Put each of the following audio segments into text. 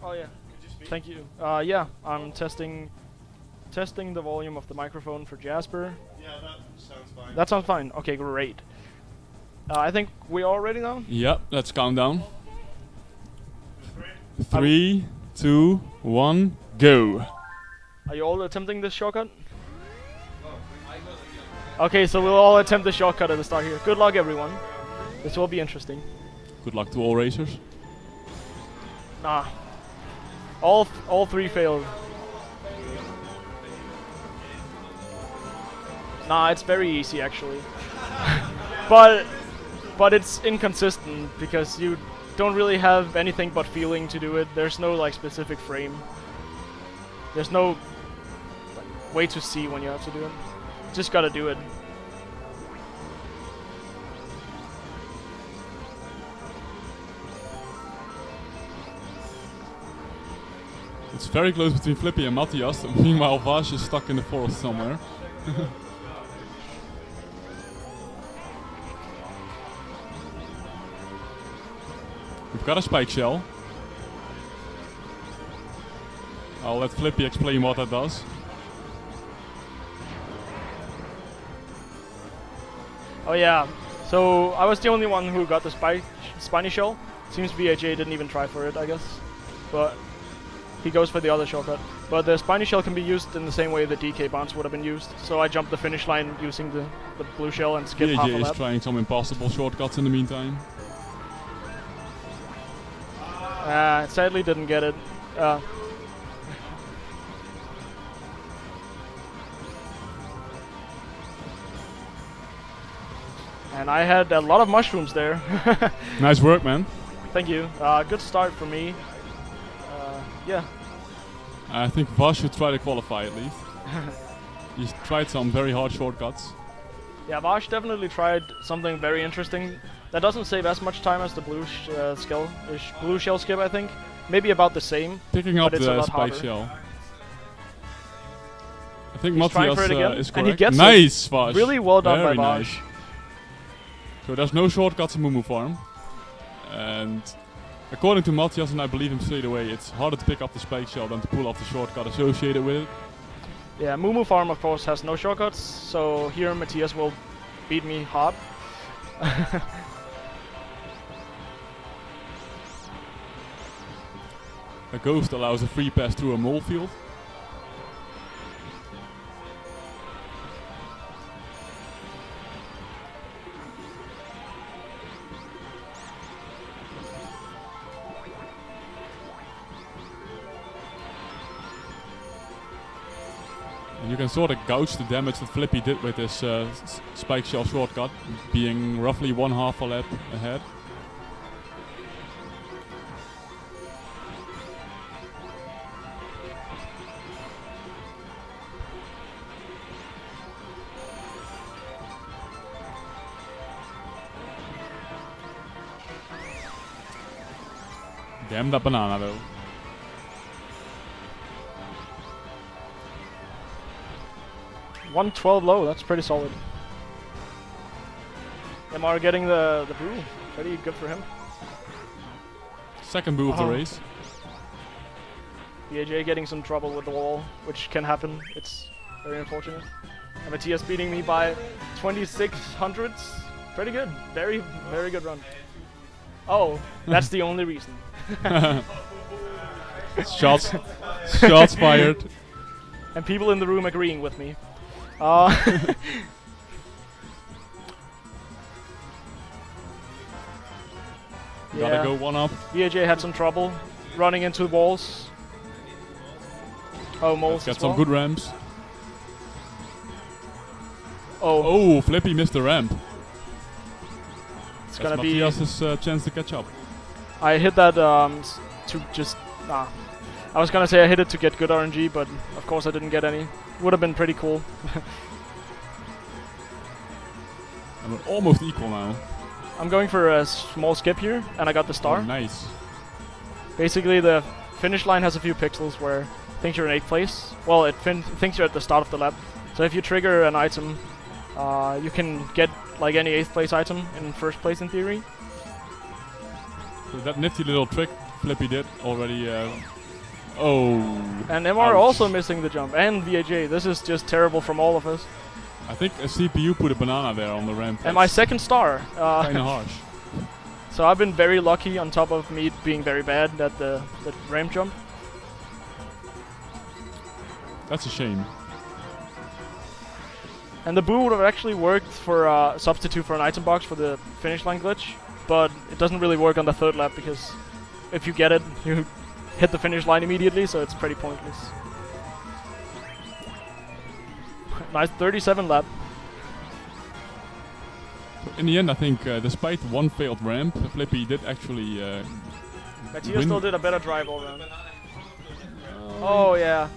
Oh yeah. Thank you. Yeah, I'm testing the volume of the microphone for Jasper. Yeah, that sounds fine. That sounds fine. Okay, great. I think we all ready now? Yep, let's count down. 3, 2, 1, go. Are you all attempting this shortcut? Okay, so we'll all attempt the shortcut at the start here. Good luck, everyone. This will be interesting. Good luck to all racers. Nah. All three failed. Nah, it's very easy actually. but it's inconsistent because you don't really have anything but feeling to do it. There's no like specific frame. There's no like, way to see when you have to do it. Just gotta do it. It's very close between Flippy and Matthias. Meanwhile, Vash is stuck in the forest somewhere. We've got a spike shell. I'll let Flippy explain what that does. Oh yeah, so I was the only one who got the spiny shell. Seems BAJ didn't even try for it, I guess. But he goes for the other shortcut. But the spiny shell can be used in the same way the DK bounce would have been used. So I jumped the finish line using the blue shell and skipped half a BAJ lap. is trying some impossible shortcuts in the meantime. Sadly didn't get it. And I had a lot of mushrooms there. Nice work, man. Thank you. Good start for me. Yeah. I think Vash should try to qualify at least. He's tried some very hard shortcuts. Yeah, Vash definitely tried something very interesting. That doesn't save as much time as the blue shell skip, I think. Maybe about the same. Picking up but it's a the lot spike harder. shell. I think He's trying Matthias for it again, is correct. and he gets nice, it. Vash. Really well done Very by nice. Vash. So there's no shortcuts in Moo Farm. And according to Matthias, and I believe him straight away, it's harder to pick up the spike shell than to pull off the shortcut associated with it. Yeah, Moo Farm of course has no shortcuts, so here Matthias will beat me hard. A ghost allows a free pass through a mole field. And you can sort of gauge the damage that Flippy did with this spike shell shortcut, being roughly 1/2 a lap ahead. Damn that banana though. $112 low, that's pretty solid. Yamar getting the brew, pretty good for him. Second boo of the race. BAJ getting some trouble with the wall, which can happen, it's very unfortunate. And Matthias beating me by 2600ths, pretty good, very good run. Oh, that's the only reason. Shots fired. And people in the room agreeing with me. Gotta go one up. BAJ had some trouble running into walls. Oh, moles. Let's get some good ramps. Oh, Oh, Flippy missed the ramp. it's That's gonna be. Matthias' chance to catch up. I hit that to just. Nah. I was gonna say I hit it to get good RNG, but of course I didn't get any. Would have been pretty cool. And we're almost equal now. I'm going for a small skip here, and I got the star. Oh, nice. Basically, the finish line has a few pixels where it thinks you're in 8th place. Well, it thinks you're at the start of the lap. So if you trigger an item, you can get like any 8th place item in 1st place in theory. So that nifty little trick Flippy did already. Oh. And MR ouch. also missing the jump, and VAJ. This is just terrible from all of us. I think a CPU put a banana there on the ramp. And my second star. Kinda harsh. So I've been very lucky on top of me being very bad at the ramp jump. That's a shame. And the boo would have actually worked for substitute for an item box for the finish line glitch, but it doesn't really work on the third lap because if you get it, you hit the finish line immediately, so it's pretty pointless. Nice 37 lap. In the end, I think despite one failed ramp, Flippy did actually Matthias win. still did a better drive all around. Oh yeah.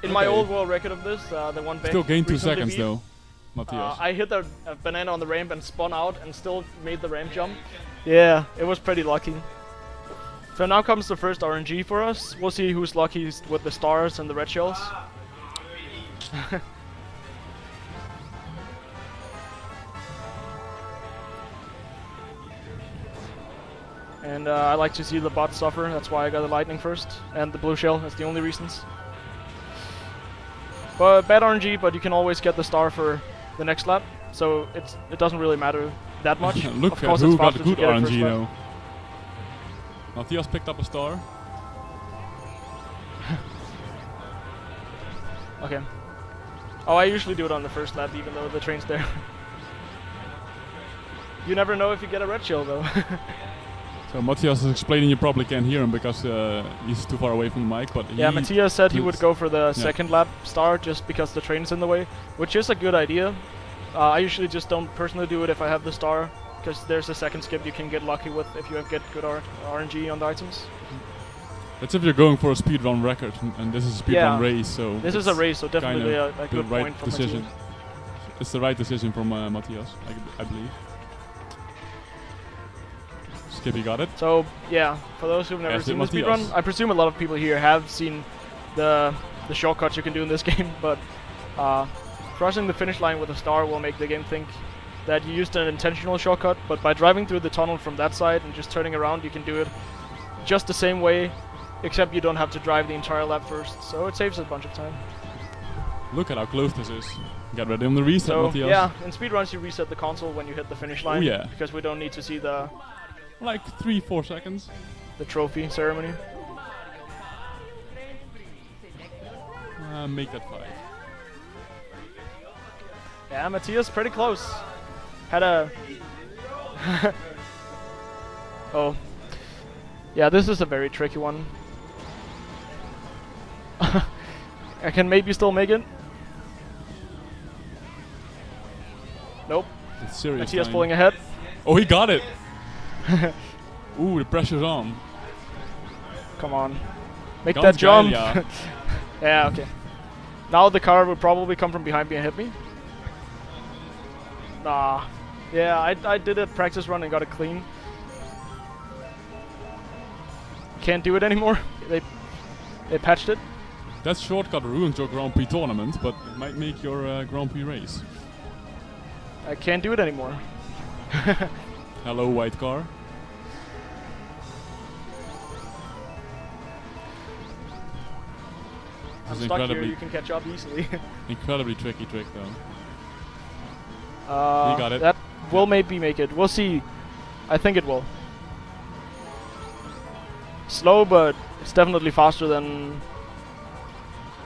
In my Okay. old world record of this, the one still gained 2 recently seconds beat, though, Matthias. I hit a banana on the ramp and spun out and still made the ramp jump. Yeah, it was pretty lucky. So now comes the first RNG for us. We'll see who's luckiest with the stars and the red shells. And I like to see the bot suffer, that's why I got the lightning first. And the blue shell, that's the only reasons. But bad RNG, but you can always get the star for the next lap. So it doesn't really matter that much. Look of at course who it's got faster good to get it first RNG lap. though. Matthias picked up a star. Okay. Oh, I usually do it on the first lap, even though the train's there. You never know if you get a red shell, though. So Matthias is explaining, you probably can't hear him because he's too far away from the mic, but Yeah, Matthias said he would does- go for the second lap star just because the train's in the way, which is a good idea. I usually just don't personally do it if I have the star, because there's a second skip you can get lucky with if you get good RNG on the items. That's if you're going for a speedrun record, and this is a speedrun Yeah. race, so This is a race, so definitely kinda a the good right point from decision. Matthias. It's the right decision from Matthias, I believe. Skippy got it. So yeah, for those who've never Yes, seen the Matthias. speedrun, I presume a lot of people here have seen the shortcuts you can do in this game, but crossing the finish line with a star will make the game think that you used an intentional shortcut, but by driving through the tunnel from that side and just turning around, you can do it just the same way, except you don't have to drive the entire lap first, so it saves a bunch of time. Look at how close this is. Get ready on the reset, So Matthias. yeah, in speedruns you reset the console when you hit the finish line, yeah. because we don't need to see the Like 3-4 seconds. trophy ceremony. Make that 5. Yeah, Matthias pretty close. Had a oh. Yeah, this is a very tricky one. I can maybe still make it. Nope. It's serious Matthias time. pulling ahead. Oh, he got it! Ooh, the pressure's on. Come on. Make Guns that jump. geil, Yeah, okay. Now the car will probably come from behind me and hit me. Nah. Yeah, I did a practice run and got it clean. Can't do it anymore. They patched it. That shortcut ruins your Grand Prix tournament, but it might make your Grand Prix race. I can't do it anymore. Hello, white car. I'm This is stuck here, incredibly, you can catch up easily. incredibly tricky trick though. He got it. That will maybe make it. We'll see. I think it will. Slow, but it's definitely faster than...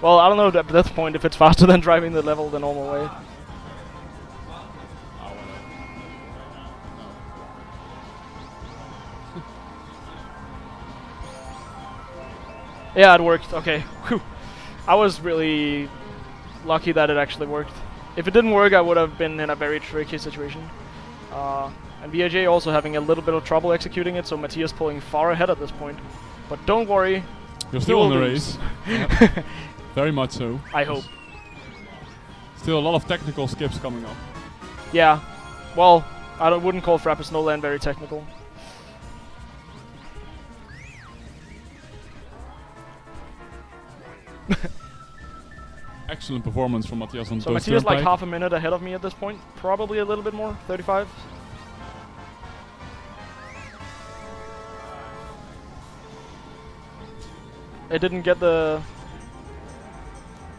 Well, I don't know at this point if it's faster than driving the level the normal way. Yeah, it worked. Okay. Whew. I was really lucky that it actually worked. If it didn't work, I would have been in a very tricky situation. And VAJ also having a little bit of trouble executing it, so Matthias pulling far ahead at this point. But don't worry. You're he still will in the lose. race. Very much so. I hope. Still a lot of technical skips coming up. Yeah. Well, wouldn't call Frappus No Land very technical. Excellent performance from Matthias on So both Matthias like turnpike. half a minute ahead of me at this point. Probably a little bit more. 35. it didn't get the...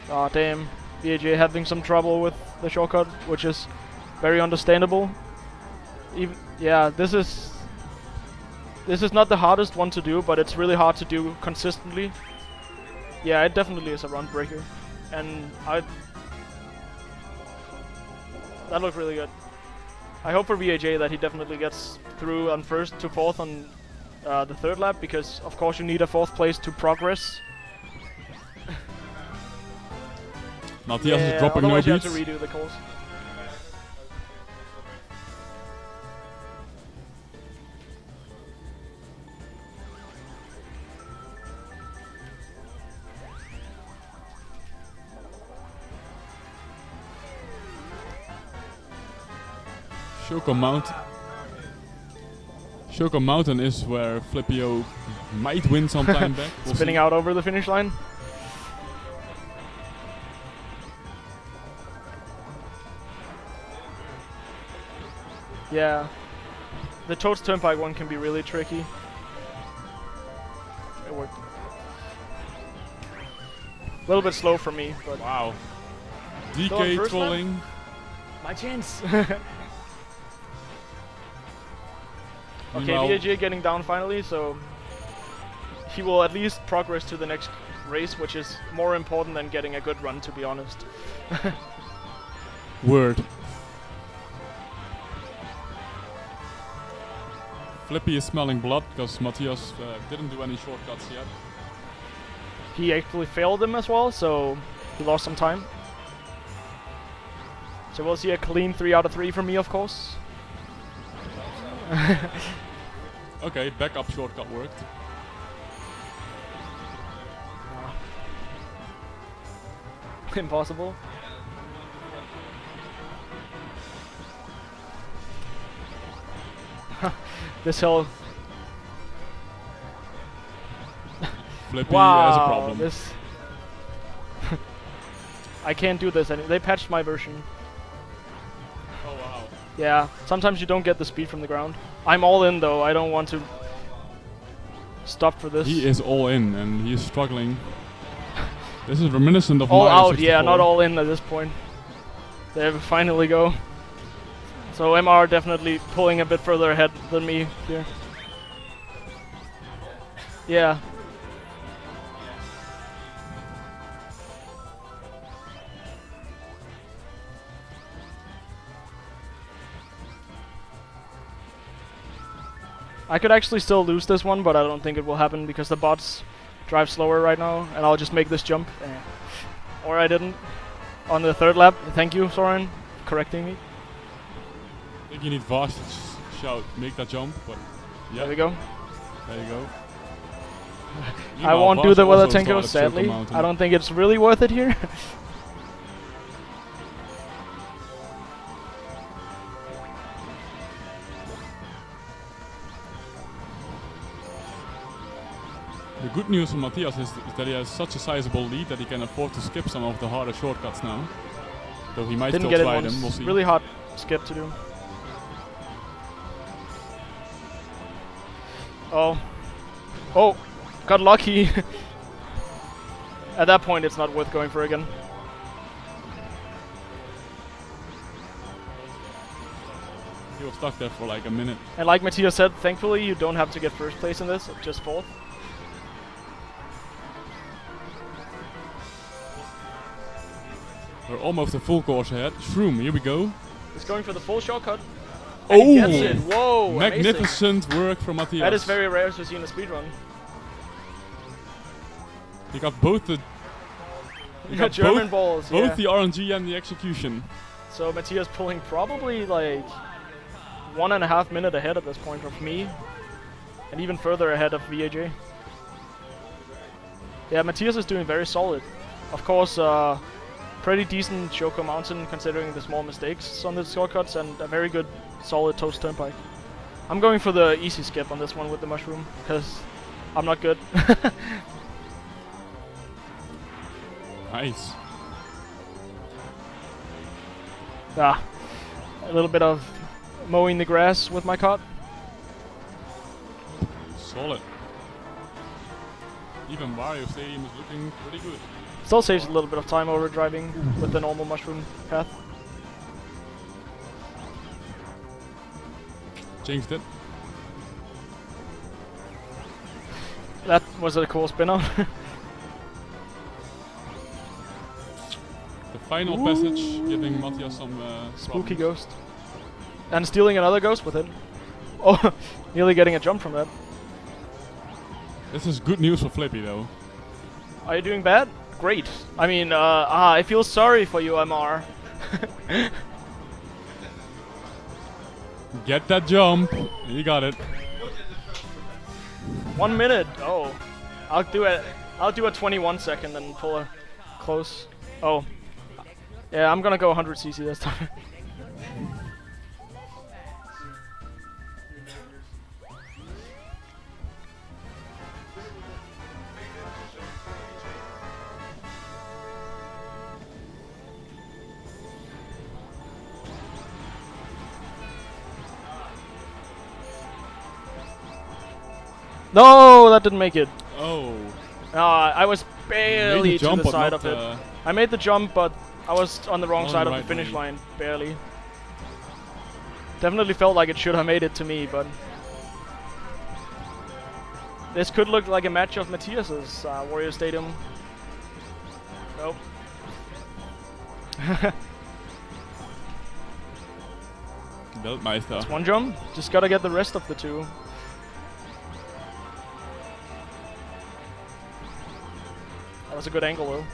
Ah, damn. VAJ having some trouble with the shortcut, which is very understandable. Yeah, this is not the hardest one to do, but it's really hard to do consistently. Yeah, it definitely is a run breaker, and that looked really good. I hope for VAJ that he definitely gets through on first to fourth on the third lap, because of course you need a fourth place to progress. Matthias is dropping no otherwise you have beats. to redo the course. Shoko Mountain is where Flippio might win some time back. We'll Spinning see. out over the finish line. Yeah, the Toads Turnpike one can be really tricky. It worked. A little bit slow for me, but Wow. Still on DK first trolling. my chance. Okay, Meanwhile- VAJ getting down finally, so he will at least progress to the next race, which is more important than getting a good run, to be honest. Word. Flippy is smelling blood because Matthias didn't do any shortcuts yet. He actually failed them as well, so he lost some time. So we'll see a clean 3 out of 3 from me, of course. Okay, backup shortcut worked. Impossible. This hill. Flippy has a Wow, problem. this. I can't do this They patched my version. Oh wow. Yeah, sometimes you don't get the speed from the ground. I'm all in though, I don't want to stop for this. He is all in and he is struggling. This is reminiscent of all Mario out, 64. yeah, not all in at this point. There we finally go. So MR definitely pulling a bit further ahead than me here. Yeah. I could actually still lose this one, but I don't think it will happen because the bots drive slower right now, and I'll just make this jump. Or I didn't. On the third lap. Thank you, Soren, for correcting me. I think you need Vast to shout, make that jump, but yeah. There we go. There you go. I won't do the weather tango, sadly. I don't think it's really worth it here. The good news for Matthias is that he has such a sizable lead that he can afford to skip some of the harder shortcuts now. Though he might Didn't still get it try once. them, we'll see. Really hard skip to do. Oh. Oh, got lucky. At that point, it's not worth going for again. He was stuck there for like a minute. And like Matthias said, thankfully you don't have to get first place in this, just fourth. We're almost a full course ahead. Shroom, here we go. He's going for the full shortcut. And he gets it. Oh! Whoa! Amazing. Magnificent work from Matthias. That is very rare to see in a speedrun. He got both the You got German balls, both yeah. the RNG and the execution. So Matthias pulling probably like 1.5 minutes ahead at this point of me. And even further ahead of VAJ. Yeah, Matthias is doing very solid. Of course, pretty decent Shoko Mountain considering the small mistakes on the shortcuts and a very good solid Toast Turnpike. I'm going for the easy skip on this one with the mushroom because I'm not good. Nice. Ah, a little bit of mowing the grass with my kart. Solid. Even Mario Stadium is looking pretty good. Still saves a little bit of time over driving with the normal mushroom path. Changed it. That was a cool spin out. The final passage giving Matthias some Spooky problems. ghost. And stealing another ghost with it. Oh, nearly getting a jump from that. This is good news for Flippy though. Are you doing bad? Great. I mean, I feel sorry for you, MR. Get that jump. You got it. 1 minute. Oh, I'll do a 21 second and pull a close. Oh, yeah, I'm gonna go 100cc this time. No, that didn't make it. Oh. I was Made barely the to jump, the but side not, of it. I made the jump, but I was on the wrong On side the of the right finish way. line, barely. Definitely felt like it should have made it to me, but this could look like a match of Matthias's Warrior Stadium. Nope. Weltmeister. One jump. Just gotta get the rest of the two. That was a good angle though.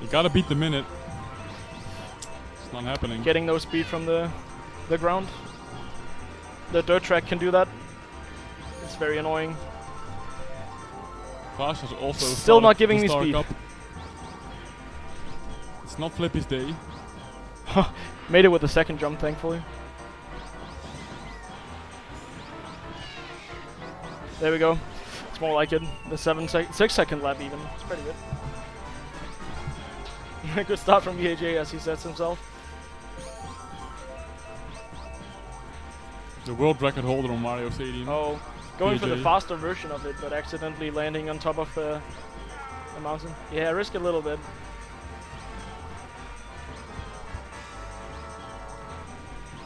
You gotta beat the minute. It's not happening. Getting no speed from the ground. The dirt track can do that. It's very annoying. Vash has also Still not started giving the me Star speed. Cup. It's not Flippy's day. Made it with the second jump, thankfully. There we go. It's more like it. The 6 second lap even. It's pretty good. Good start from VAJ as he sets himself. The world record holder on Mario Stadium. Oh, going for the VAJ. faster version of it, but accidentally landing on top of the mountain. Yeah, risk a little bit.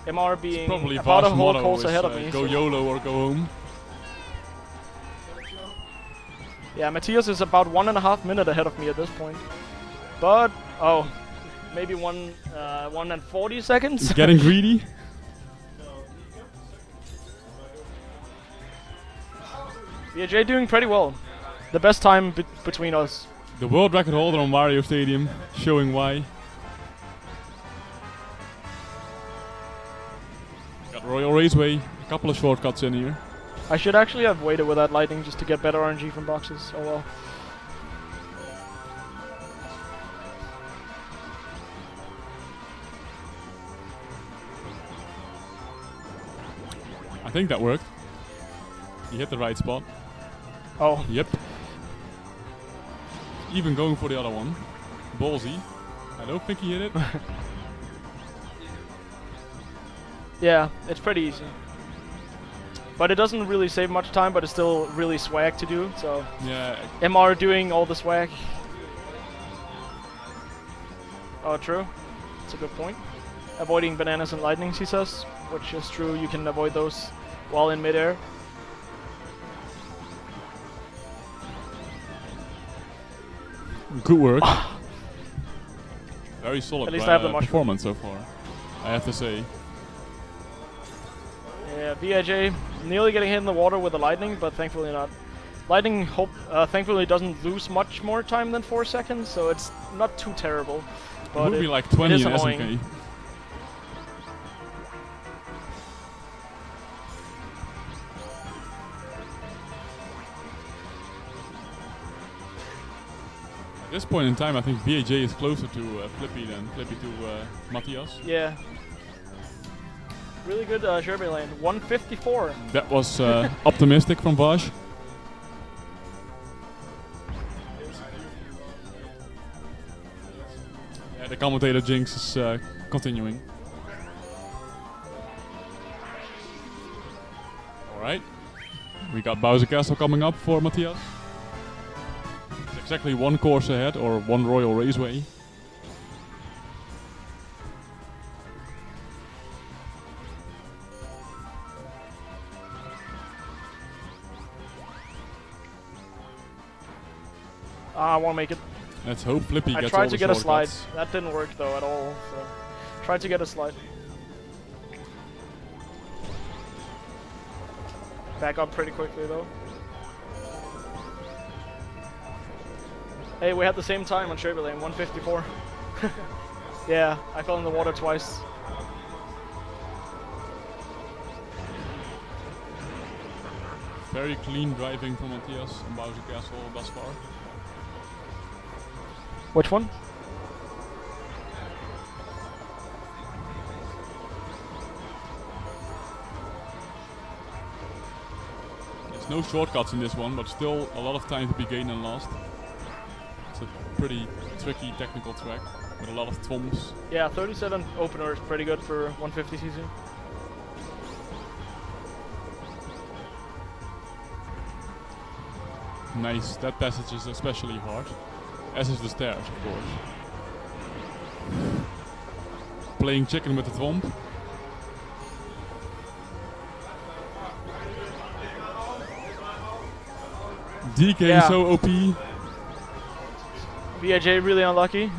MR It's being probably about a Vash's whole motto course is, ahead of me. go so- YOLO or go home. Yeah, Matthias is about 1.5 minutes ahead of me at this point. But, oh, maybe 1 and 40 seconds? Getting greedy. VJ doing pretty well. The best time between us. The world record holder on Mario Stadium, showing why. Got Royal Raceway, a couple of shortcuts in here. I should actually have waited with that lightning just to get better RNG from boxes. Oh well. I think that worked. He hit the right spot. Oh, Yep. Even going for the other one. Ballsy. I don't think he hit it. yeah, it's pretty easy. But it doesn't really save much time, but it's still really swag to do, so... Yeah. MR doing all the swag. Oh, true. That's a good point. Avoiding bananas and lightnings, he says. Which is true, you can avoid those while in midair. Good work. Very solid At least I have the mushroom. performance so far, I have to say. Yeah, VIJ nearly getting hit in the water with the lightning, but thankfully not. Lightning thankfully doesn't lose much more time than 4 seconds, so it's not too terrible. It But would be like 20 is in annoying. SNK. At this point in time, I think VAJ is closer to Flippy than Flippy to Matthias. Yeah. Really good Sherby lane. 154. That was optimistic from Vash. Yeah, the commentator jinx is continuing. Alright. We got Bowser Castle coming up for Matthias. exactly one course ahead, or one Royal Raceway. I won't make it. Let's hope Flippy I gets tried all to the get a slide. shortcuts. That didn't work though at all. So tried to get a slide. Back up pretty quickly though. Hey, we had the same time on Sugar Lane, 154. Yeah, I fell in the water twice. Very clean driving from Matthias and Bowser Castle thus far. Which one? There's no shortcuts in this one, but still a lot of time to be gained and lost. It's a pretty tricky technical track with a lot of thwomps. Yeah, 37 opener is pretty good for 150cc. Nice, that passage is especially hard. As is the stairs, of course. Playing chicken with the thwomp. DK Yeah. so OP. BAJ really unlucky.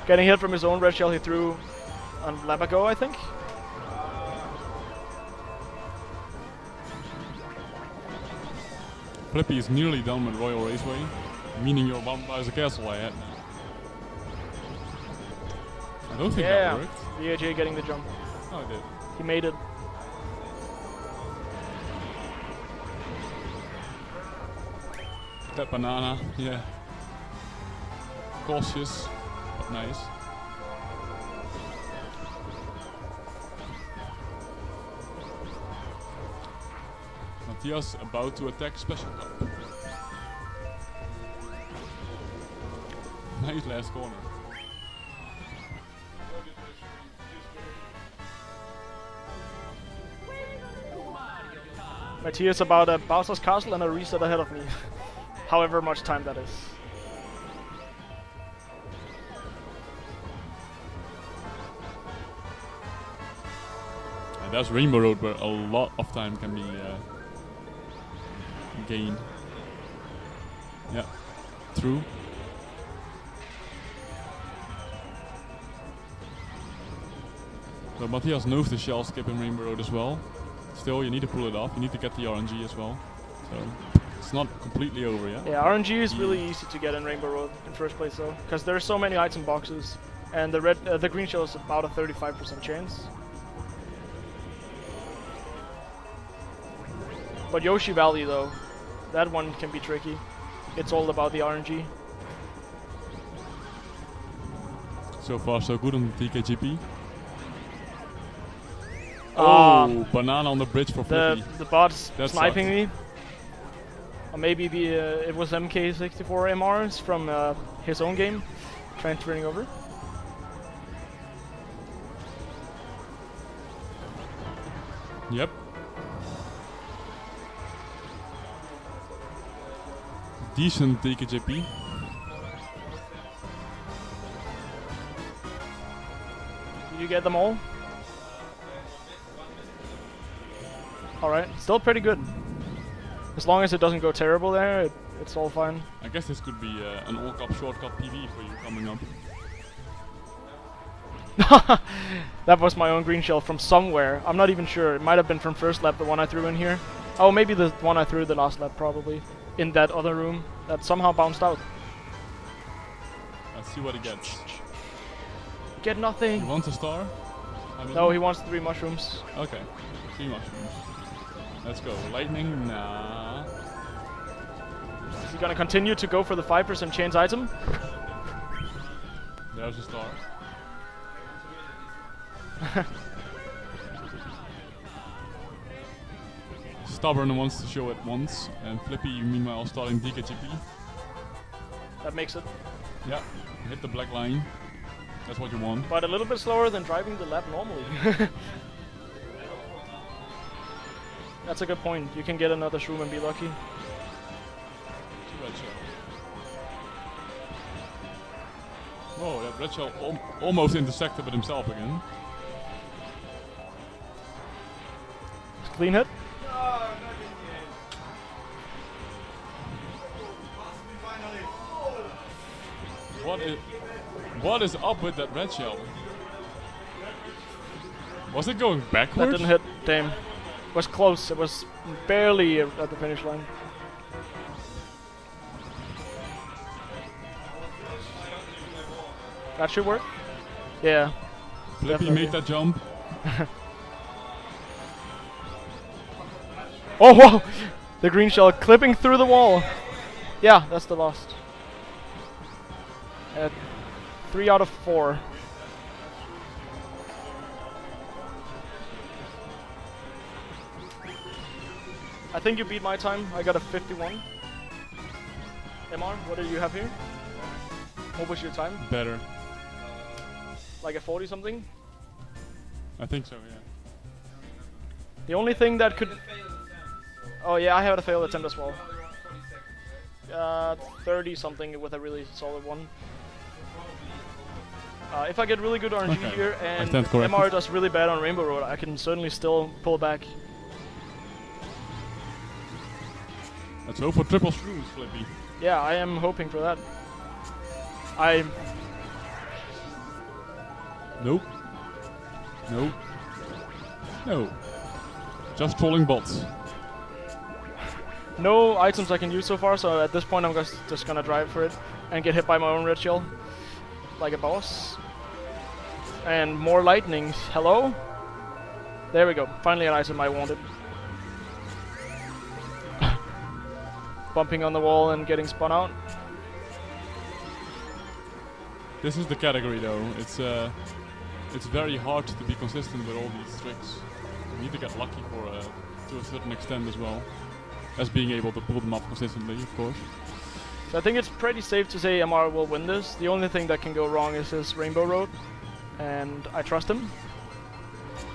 Getting hit from his own red shell he threw on lap ago, I think. Flippy is nearly done with Royal Raceway, meaning you're one Bowser Castle ahead now. I don't think that worked. BAJ getting the jump. Oh, it did. He made it. That banana, yeah. Cautious, but nice. Matthias about to attack Special Cup. Nice last corner. Matthias about a Bowser's Castle and a reset ahead of me. However much time that is. And that's Rainbow Road where a lot of time can be gained. Yeah, true. So Matthias knows the shell skip in Rainbow Road as well. Still, you need to pull it off. You need to get the RNG as well. So it's not completely over yet. Yeah, RNG is really easy to get in Rainbow Road in first place though, because there's so many item boxes, and the green shell is about a 35% chance. But Yoshi Valley though, that one can be tricky. It's all about the RNG. So far, so good on the TKGP. Um, Oh, banana on the bridge for Flippy. The bot's That sniping sucked. me. Or maybe it was MK64 MRs from his own game transferring over. Yep. Decent TKGP. Did you get them all? Alright, still pretty good. As long as it doesn't go terrible there, it's all fine. I guess this could be an all-cup shortcut PV for you coming up. That was my own green shell from somewhere. I'm not even sure. It might have been from first lap, the one I threw in here. Oh, maybe the one I threw the last lap, probably. In that other room that somehow bounced out. Let's see what he gets. Get nothing. He wants a star? No, he wants 3 mushrooms. Okay, 3 mushrooms. Let's go. Lightning? Nah. Is he gonna continue to go for the 5% chance item? There's a star. Stubborn wants to show it once, and Flippy meanwhile starting DKGP. That makes it. Yeah, hit the black line. That's what you want. But a little bit slower than driving the lap normally. That's a good point. You can get another shroom and be lucky. Too bad, sure. Oh, that red shell almost intersected with himself again. Clean hit. What is up with that red shell? Was it going That backwards? didn't hit. Damn. It was close. It was barely at the finish line. That should work. Yeah. Flippy definitely. made that jump. Oh, whoa! The green shell clipping through the wall. Yeah, that's the lost. 3 out of 4. I think you beat my time. I got a 51. MR, what do you have here? What was your time? Better. Like a 40 something? I think so, yeah. The only thing that could... Oh yeah, I had a failed attempt as well. 30 something with a really solid one. If I get really good RNG Okay. here and stand corrected. MR does really bad on Rainbow Road, I can certainly still pull back. Let's hope for triple screws, Flippy. Yeah, I am hoping for that. Nope. Nope. No. Just trolling bots. No items I can use so far, so at this point I'm just gonna drive for it and get hit by my own red shell. Like a boss. And more lightnings. Hello? There we go. Finally an item I wanted. Bumping on the wall and getting spun out. This is the category though. It's very hard to be consistent with all these tricks. You need to get lucky to a certain extent as well. As being able to pull them off consistently, of course. So I think it's pretty safe to say MR will win this. The only thing that can go wrong is his Rainbow Road. And I trust him.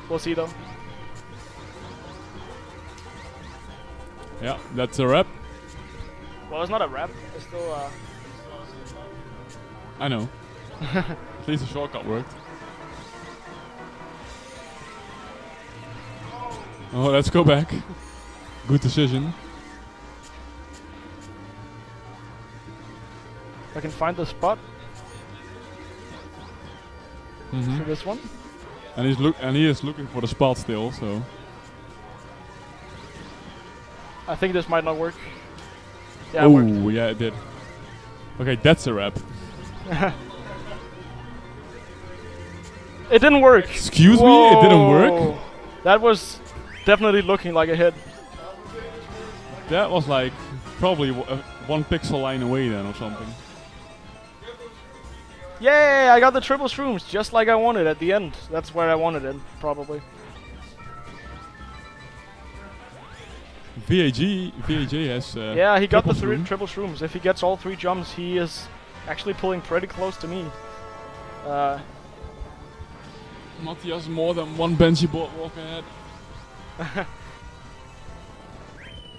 We'll see though. Yeah, that's a wrap. Well, it's not a wrap. It's still I know. At least the shortcut worked. Oh, let's go back. Good decision. I can find the spot Mm-hmm. for this one. And he is looking for the spot still, so I think this might not work. Yeah, it worked. oh yeah, it did. Okay, that's a wrap. It didn't work. Excuse me, it didn't work. Whoa. That was definitely looking like a hit. That was like probably 1 pixel line away then or something. Yay! I got the triple shrooms just like I wanted at the end. That's where I wanted it, probably. VAG has Yeah, he got the triple shroom. triple shrooms. If he gets all 3 jumps, he is actually pulling pretty close to me. Matthias more than 1 Benji boardwalk ahead.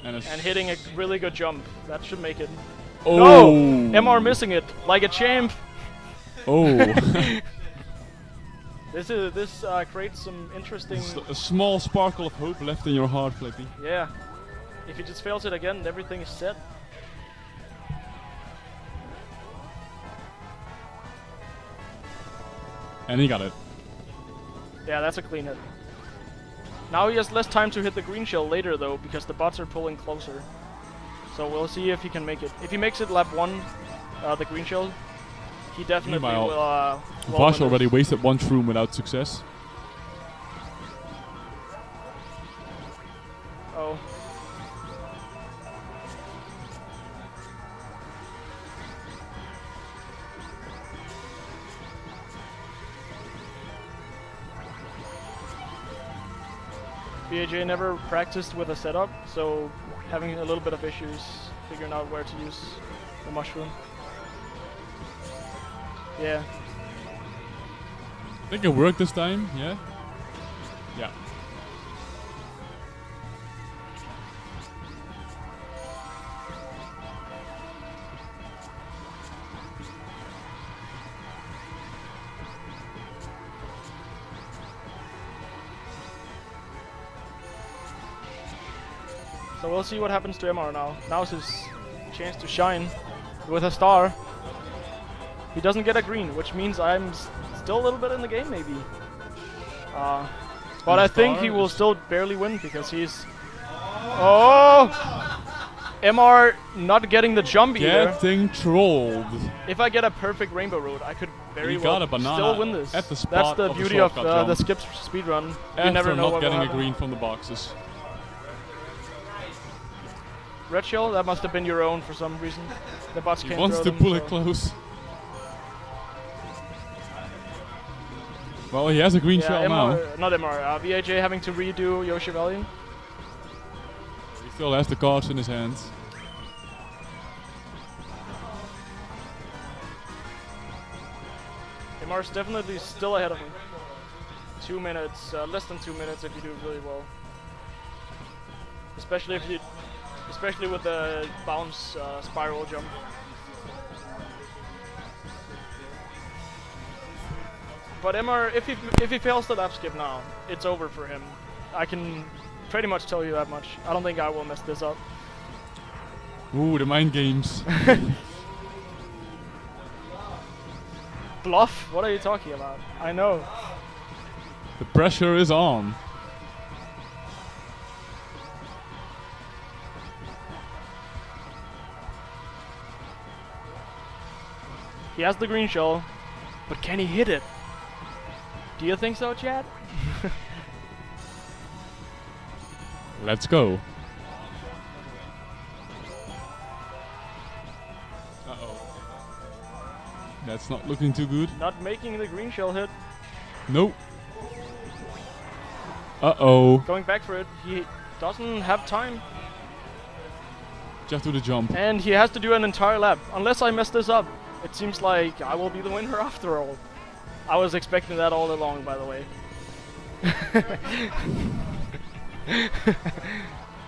and And hitting a really good jump. That should make it. Oh! No! MR missing it like a champ. Oh! This creates some interesting. A small sparkle of hope left in your heart, Flippy. Yeah. If he just fails it again, everything is set. And he got it. Yeah, that's a clean hit. Now he has less time to hit the green shell later though, because the bots are pulling closer. So we'll see if he can make it. If he makes it lap 1, the green shell, he definitely Meanwhile, will. Vash already wasted 1 shroom without success. Oh. BAJ never practiced with a setup, so having a little bit of issues figuring out where to use the mushroom. Yeah. I think it worked this time, yeah? Yeah. So we'll see what happens to MR now. Now's his chance to shine with a star. He doesn't get a green, which means I'm still a little bit in the game, maybe. But I think he will still barely win because he's... Oh! MR not getting the jump either. Getting trolled. If I get a perfect Rainbow Road, I could very got well a banana still win this. at the spot That's the of the beauty of shortcut the jump. skip speedrun. You After never know not what will getting a happen. green from the boxes. Red shell, that must have been your own for some reason. The bots He can't wants throw to them, pull it so- close. Well, he has a green shell now. Not MR. VAJ having to redo Yoshi Valley. He still has the cards in his hands. MR's definitely still ahead of him. 2 minutes, less than 2 minutes if you do really well. Especially with the bounce spiral jump. But MR, if he fails the lap skip now, it's over for him. I can pretty much tell you that much. I don't think I will mess this up. Ooh, the mind games. Bluff? What are you talking about? I know. The pressure is on. He has the green shell, but can he hit it? Do you think so, Chad? Let's go. Uh-oh. That's not looking too good. Not making the green shell hit. Nope. Uh-oh. Going back for it. He doesn't have time. Just do the jump. And he has to do an entire lap. Unless I mess this up, it seems like I will be the winner after all. I was expecting that all along, by the way.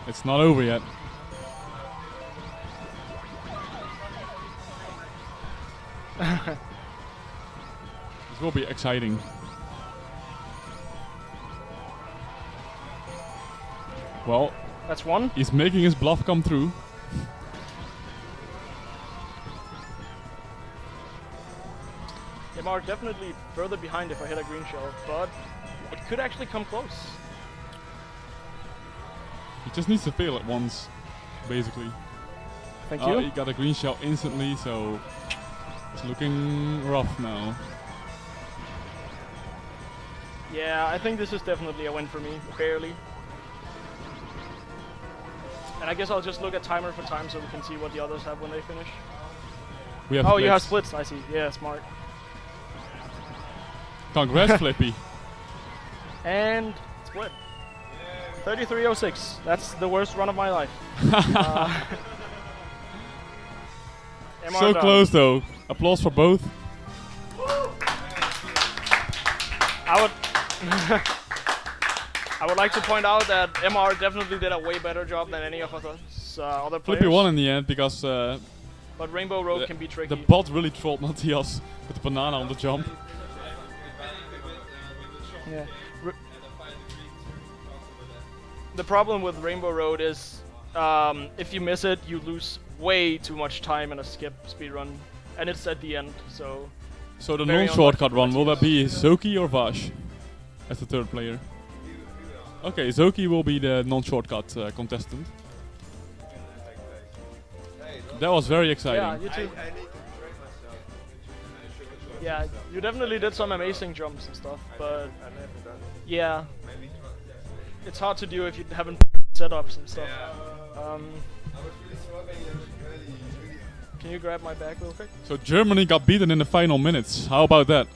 It's not over yet. This will be exciting. Well, That's one. he's making his bluff come through. MR definitely further behind if I hit a green shell, but it could actually come close. He just needs to fail it once, basically. Thank Oh, you. he got a green shell instantly, so it's looking rough now. Yeah, I think this is definitely a win for me, barely. And I guess I'll just look at timer for time so we can see what the others have when they finish. We have Oh, you have splits. splits, I see. Yeah, smart. Congrats, Flippy. And split. 33.06. That's the worst run of my life. MR So done. close though. Applause for both. I would I would like to point out that MR definitely did a way better job than any of us other players. Flippy won in the end because But Rainbow Road can be tricky. the bot really trolled Matthias with the banana on the jump. Yeah. The problem with Rainbow Road is if you miss it, you lose way too much time in a skip speedrun, and it's at the end, so... So the Very non-shortcut unlucky run, will that be Zoki or Vash as the third player? Okay, Zoki will be the non-shortcut contestant. That was very exciting. Yeah, you too. Yeah, you definitely did some amazing jumps and stuff, but yeah, it's hard to do if you haven't setups and stuff. Can you grab my bag real quick? So Germany got beaten in the final minutes. How about that?